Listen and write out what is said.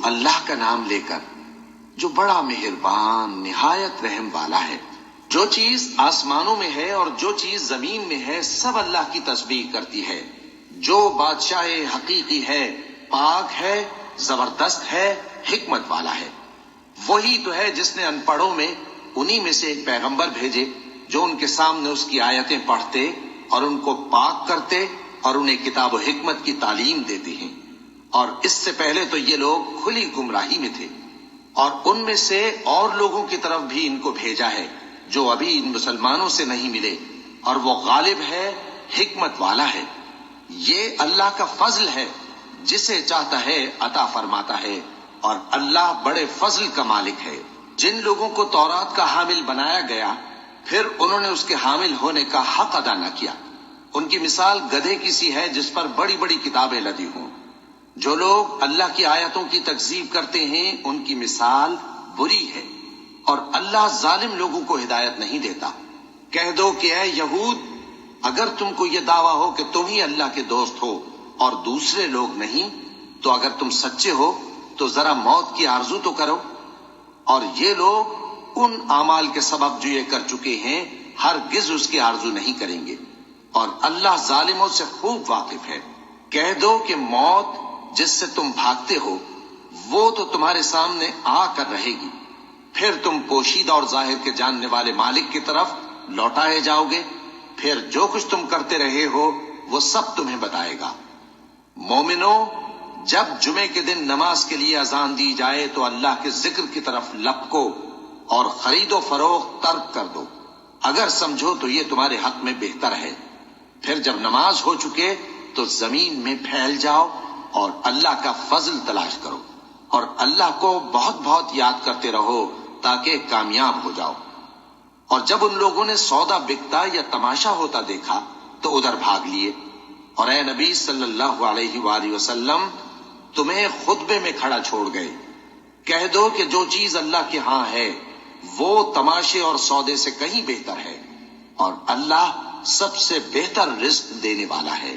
اللہ کا نام لے کر جو بڑا مہربان نہایت رحم والا ہے۔ جو چیز آسمانوں میں ہے اور جو چیز زمین میں ہے سب اللہ کی تسبیح کرتی ہے۔ جو بادشاہ حقیقی ہے، پاک ہے، زبردست ہے، حکمت والا ہے۔ وہی تو ہے جس نے ان پڑھوں میں انہی میں سے ایک پیغمبر بھیجے جو ان کے سامنے اس کی آیتیں پڑھتے اور ان کو پاک کرتے اور انہیں کتاب و حکمت کی تعلیم دیتے ہیں۔ اور اس سے پہلے تو یہ لوگ کھلی گمراہی میں تھے، اور ان میں سے اور لوگوں کی طرف بھی ان کو بھیجا ہے جو ابھی ان مسلمانوں سے نہیں ملے، اور وہ غالب ہے، حکمت والا ہے۔ یہ اللہ کا فضل ہے، جسے چاہتا ہے عطا فرماتا ہے، اور اللہ بڑے فضل کا مالک ہے۔ جن لوگوں کو تورات کا حامل بنایا گیا پھر انہوں نے اس کے حامل ہونے کا حق ادا نہ کیا، ان کی مثال گدھے کی سی ہے جس پر بڑی بڑی کتابیں لدی ہوں۔ جو لوگ اللہ کی آیتوں کی تکذیب کرتے ہیں ان کی مثال بری ہے، اور اللہ ظالم لوگوں کو ہدایت نہیں دیتا۔ کہہ دو کہ اے یہود، اگر تم کو یہ دعویٰ ہو کہ تم ہی اللہ کے دوست ہو اور دوسرے لوگ نہیں، تو اگر تم سچے ہو تو ذرا موت کی آرزو تو کرو۔ اور یہ لوگ ان اعمال کے سبب جو یہ کر چکے ہیں ہرگز اس کی آرزو نہیں کریں گے، اور اللہ ظالموں سے خوب واقف ہے۔ کہہ دو کہ موت جس سے تم بھاگتے ہو وہ تو تمہارے سامنے آ کر رہے گی، پھر تم پوشیدہ اور ظاہر کے جاننے والے مالک کی طرف لوٹائے جاؤ گے، پھر جو کچھ تم کرتے رہے ہو وہ سب تمہیں بتائے گا۔ مومنو، جب جمعے کے دن نماز کے لیے اذان دی جائے تو اللہ کے ذکر کی طرف لپکو اور خرید و فروخت ترک کر دو، اگر سمجھو تو یہ تمہارے حق میں بہتر ہے۔ پھر جب نماز ہو چکے تو زمین میں پھیل جاؤ اور اللہ کا فضل تلاش کرو، اور اللہ کو بہت بہت یاد کرتے رہو تاکہ کامیاب ہو جاؤ۔ اور جب ان لوگوں نے سودا بکتا یا تماشا ہوتا دیکھا تو ادھر بھاگ لیے، اور اے نبی صلی اللہ علیہ وآلہ وسلم تمہیں خطبے میں کھڑا چھوڑ گئے۔ کہہ دو کہ جو چیز اللہ کے ہاں ہے وہ تماشے اور سودے سے کہیں بہتر ہے، اور اللہ سب سے بہتر رزق دینے والا ہے۔